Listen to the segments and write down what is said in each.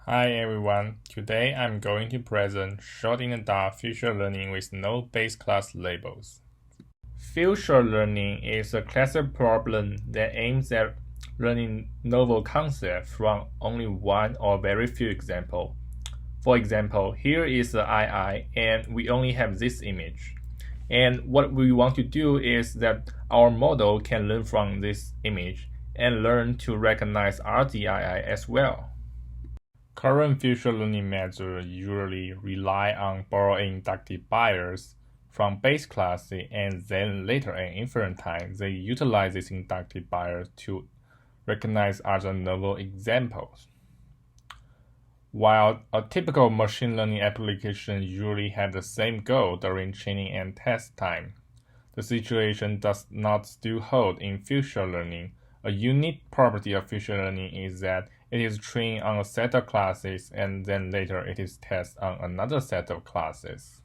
Hi everyone, today I'm going to present short in the dark future learning with no base class labels. Future learning is a classic problem that aims at learning novel concepts from only one or very few examples. For example, here is the eye and we only have this image. And what we want to do is that our model can learn from this image and learn to recognize RTII as well. Current future learning methods usually rely on borrowing inductive bias from base classes and then later in inference time, they utilize this inductive bias to recognize other novel examples. While a typical machine learning application usually has the same goal during training and test time, the situation does not still hold in future learning. A unique property of future learning is that it is trained on a set of classes and then later it is tested on another set of classes.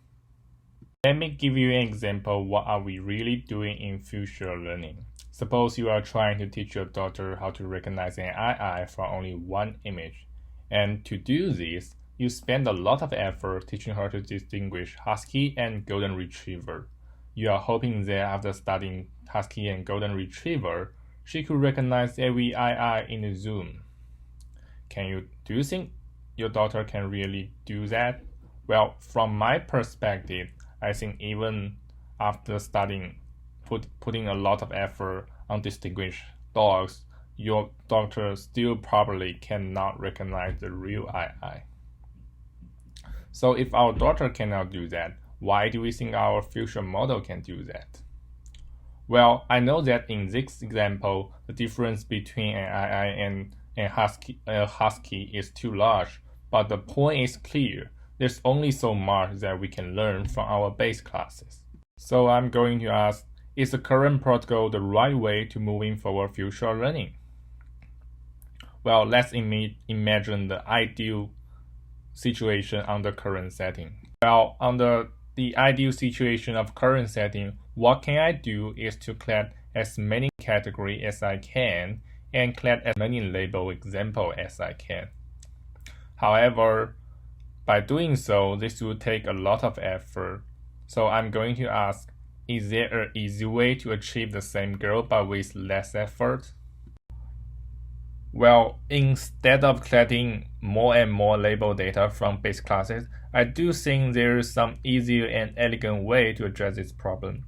Let me give you an example. What are we really doing in future learning? Suppose you are trying to teach your daughter how to recognize an eye from only one image. And to do this, you spend a lot of effort teaching her to distinguish Husky and Golden Retriever. You are hoping that after studying Husky and Golden Retriever, she could recognize every eye in the Zoom. Do you think your daughter can really do that? Well, from my perspective, I think even after studying, putting a lot of effort on distinguish dogs, your daughter still probably cannot recognize the real eye. So if our daughter cannot do that, why do we think our future model can do that? Well, I know that in this example, the difference between an eye and Husky is too large, but the point is clear. There's only so much that we can learn from our base classes. So I'm going to ask, is the current protocol the right way to moving forward future learning? Well, let's imagine the ideal situation under current setting. Well, under the ideal situation of current setting, what can I do is to collect as many categories as I can and collect as many label examples as I can. However, by doing so, this will take a lot of effort. So I'm going to ask, is there an easy way to achieve the same goal but with less effort? Well, instead of collecting more and more label data from base classes, I do think there is some easier and elegant way to address this problem.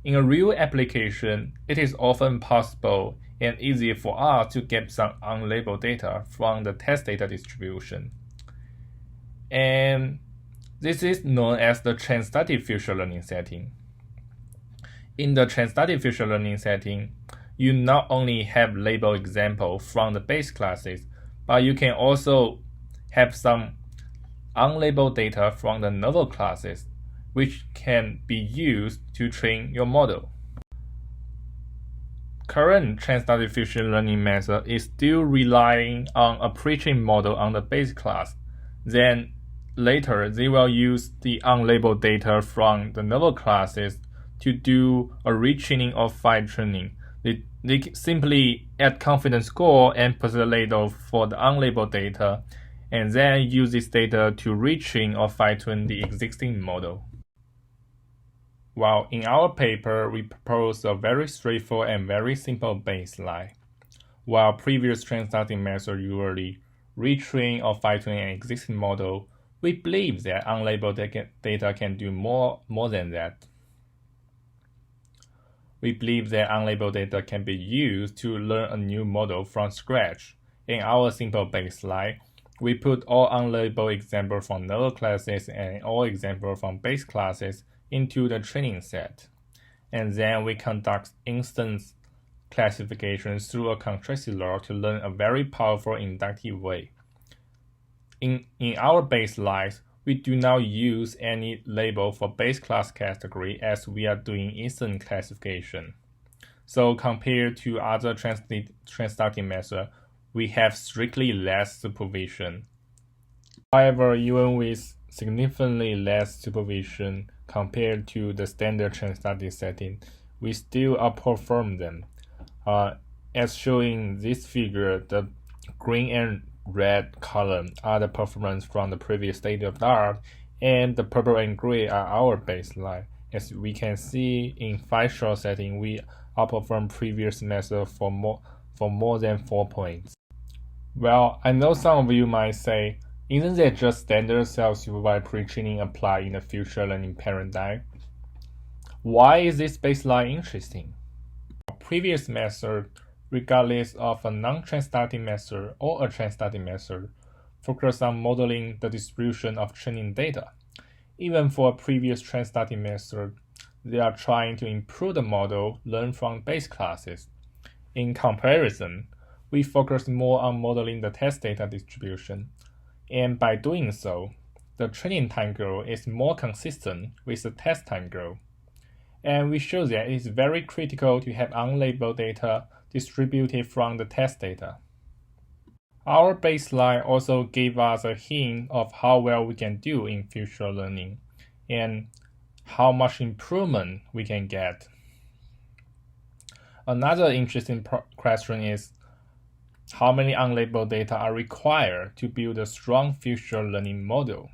In a real application, it is often possible and easy for us to get some unlabeled data from the test data distribution. And this is known as the transductive future learning setting. In the transductive future learning setting, you not only have label examples from the base classes, but you can also have some unlabeled data from the novel classes, which can be used to train your model. Current transductive future learning method is still relying on a pre-trained model on the base class. Then later, they will use the unlabeled data from the novel classes to do a retraining or fine tuning. They simply add confidence score and put the label for the unlabeled data, and then use this data to retrain or fine tune the existing model. While in our paper, we propose a very straightforward and very simple baseline. While previous transductive methods usually retrain or fine tune an existing model, we believe that unlabeled data can do more than that. We believe that unlabeled data can be used to learn a new model from scratch. In our simple baseline, we put all unlabeled examples from novel classes and all examples from base classes into the training set. And then we conduct instance classification through a contrastive law to learn a very powerful inductive way. In our baselines, we do not use any label for base class category as we are doing instant classification. So compared to other transductive methods, we have strictly less supervision. However, even with significantly less supervision compared to the standard transductive setting, we still outperform them. As shown in this figure, the green and red color are the performance from the previous state of the art, and the purple and gray are our baseline. As we can see in 5-shot setting, we outperform previous method for more than 4 points. Well, I know some of you might say, isn't that just standard self-supervised pre-training applied in the future learning paradigm? Why is this baseline interesting? Previous method, regardless of a non-transductive method or a transductive method, focus on modeling the distribution of training data. Even for a previous transductive method, they are trying to improve the model learned from base classes. In comparison, we focus more on modeling the test data distribution, and by doing so, the training time goal is more consistent with the test time goal. And we show that it is very critical to have unlabeled data distributed from the test data. Our baseline also gave us a hint of how well we can do in future learning and how much improvement we can get. Another interesting question is how many unlabeled data are required to build a strong future learning model.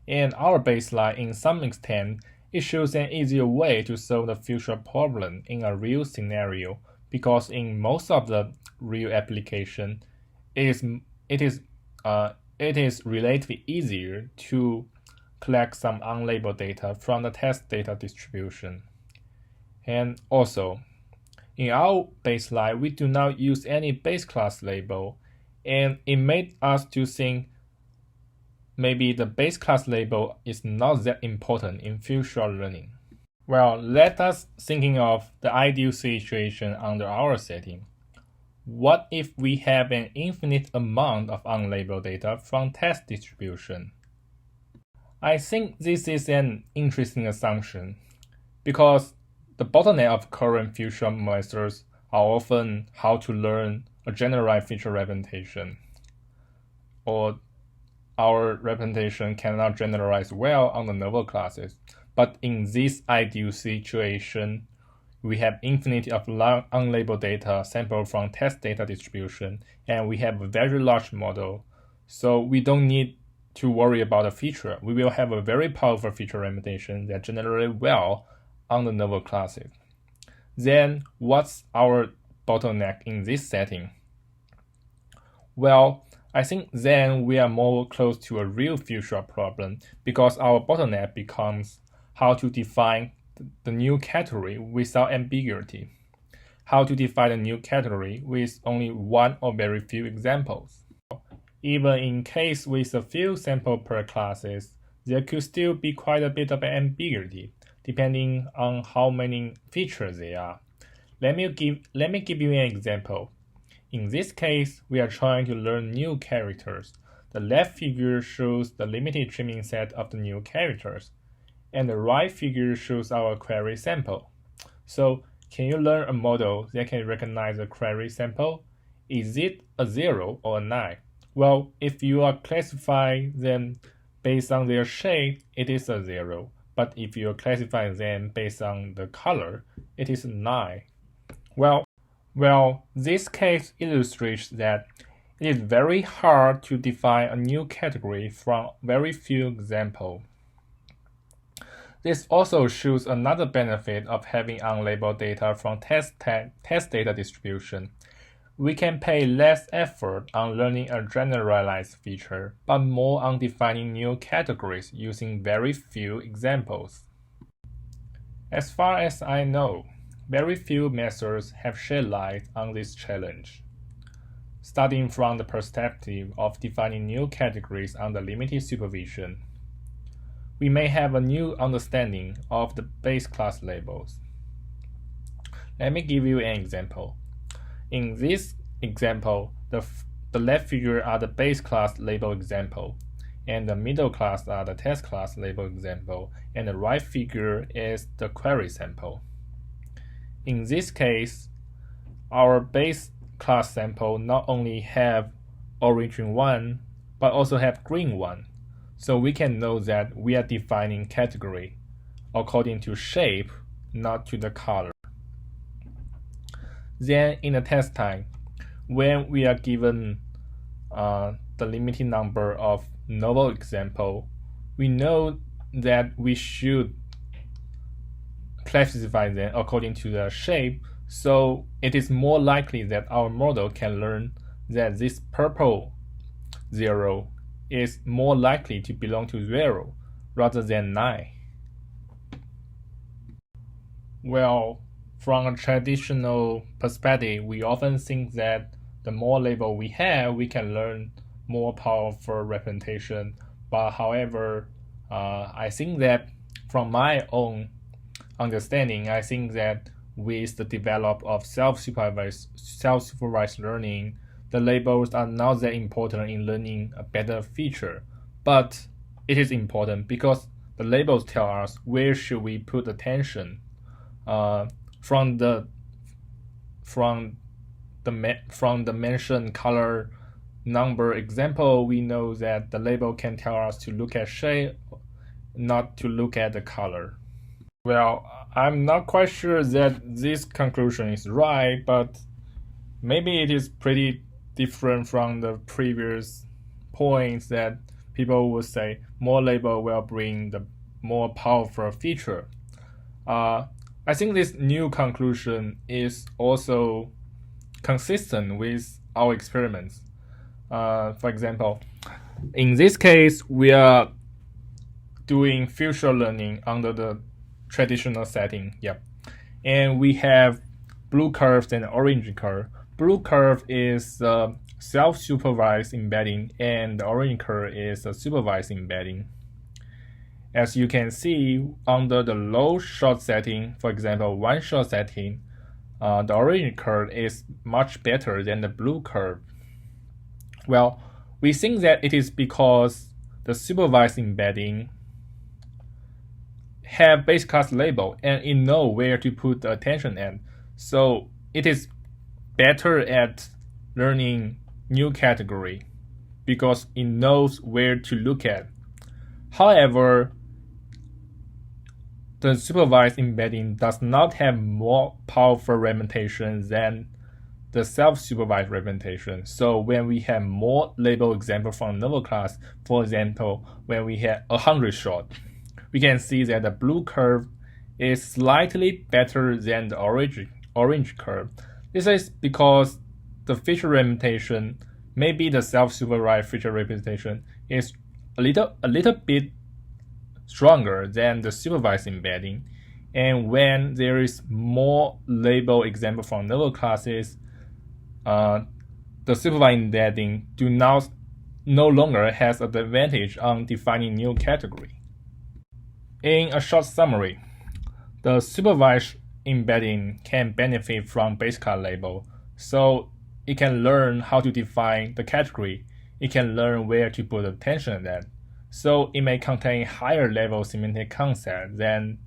And our baseline, in some extent, it shows an easier way to solve the future problem in a real scenario, because in most of the real application, it is relatively easier to collect some unlabeled data from the test data distribution. And also, in our baseline, we do not use any base class label, and it made us to think maybe the base class label is not that important in future learning. Well, let us thinking of the ideal situation under our setting. What if we have an infinite amount of unlabeled data from test distribution? I think this is an interesting assumption, because the bottleneck of current future methods are often how to learn a generalized feature representation, or our representation cannot generalize well on the novel classes. But in this ideal situation, we have infinity of unlabeled data sampled from test data distribution, and we have a very large model. So we don't need to worry about a feature. We will have a very powerful feature representation that generates well on the novel classes. Then what's our bottleneck in this setting? Well, I think then we are more close to a real future problem, because our bottleneck becomes how to define the new category without ambiguity, how to define a new category with only one or very few examples. Even in case with a few samples per classes, there could still be quite a bit of ambiguity, depending on how many features there are. Let me give you an example. In this case, we are trying to learn new characters. The left figure shows the limited training set of the new characters, and the right figure shows our query sample. So, can you learn a model that can recognize a query sample? Is it a 0 or a 9? Well, if you are classifying them based on their shape, it is a 0. But if you are classifying them based on the color, it is a 9. Well, this case illustrates that it is very hard to define a new category from very few examples. This also shows another benefit of having unlabeled data from test data distribution. We can pay less effort on learning a generalized feature, but more on defining new categories using very few examples. As far as I know, very few methods have shed light on this challenge. Starting from the perspective of defining new categories under limited supervision, we may have a new understanding of the base class labels. Let me give you an example. In this example, the left figure are the base class label example, and the middle class are the test class label example, and the right figure is the query sample. In this case, our base class sample not only have orange 1, but also have green 1. So we can know that we are defining category according to shape, not to the color. Then in the test time, when we are given the limited number of novel example, we know that we should classify them according to the shape, so it is more likely that our model can learn that this purple 0 is more likely to belong to 0 rather than 9. Well, from a traditional perspective, we often think that the more label we have, we can learn more powerful representation. But however, I think that from my own understanding, I think that with the development of self-supervised learning, the labels are not that important in learning a better feature. But it is important because the labels tell us where should we put attention. From the mentioned color number example, we know that the label can tell us to look at shape, not to look at the color. Well, I'm not quite sure that this conclusion is right, but maybe it is pretty different from the previous points that people would say more label will bring the more powerful feature. I think this new conclusion is also consistent with our experiments. For example, in this case, we are doing future learning under the traditional setting. Yep. And we have blue curves and orange curve. Blue curve is self-supervised embedding, and the orange curve is a supervised embedding. As you can see, under the low shot setting, for example, one shot setting, the orange curve is much better than the blue curve. Well, we think that it is because the supervised embedding have base class label and it know where to put the attention at. So it is better at learning new category because it knows where to look at. However, the supervised embedding does not have more powerful representation than the self-supervised representation. So when we have more label example from novel class, for example, when we have 100 shot, we can see that the blue curve is slightly better than the orange curve. This is because the feature representation, maybe the self-supervised feature representation, is a little bit stronger than the supervised embedding. And when there is more label example from novel classes, the supervised embedding no longer has an advantage on defining new category. In a short summary, the supervised embedding can benefit from base class label, so it can learn how to define the category. It can learn where to put attention at. So it may contain higher level semantic concept than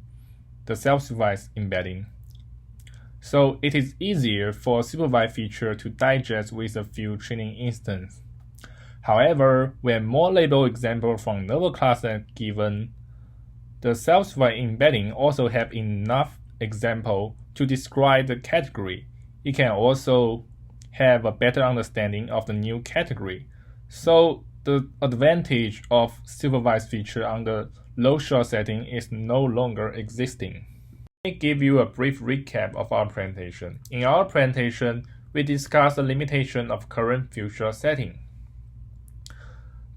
the self-supervised embedding. So it is easier for a supervised feature to digest with a few training instances. However, when more label examples from novel class are given, the self-supervised embedding also have enough example to describe the category. It can also have a better understanding of the new category. So the advantage of supervised feature on the low shot setting is no longer existing. Let me give you a brief recap of our presentation. In our presentation, we discussed the limitation of current future setting.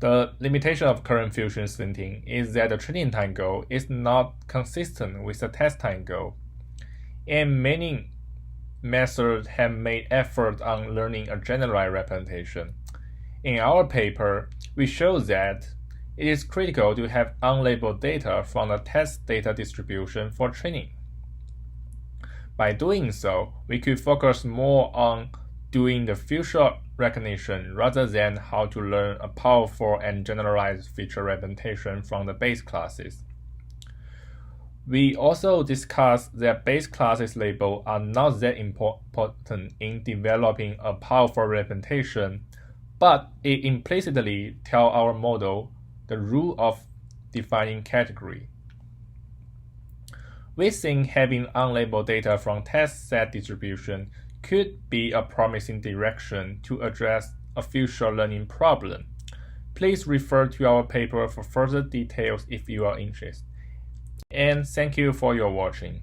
The limitation of current future setting is that the training time goal is not consistent with the test time goal, and many methods have made effort on learning a generalized representation. In our paper, we show that it is critical to have unlabeled data from the test data distribution for training. By doing so, we could focus more on doing the feature recognition rather than how to learn a powerful and generalized feature representation from the base classes. We also discussed that base classes labels are not that important in developing a powerful representation, but it implicitly tells our model the rule of defining category. We think having unlabeled data from test set distribution could be a promising direction to address a future learning problem. Please refer to our paper for further details if you are interested. And thank you for your watching.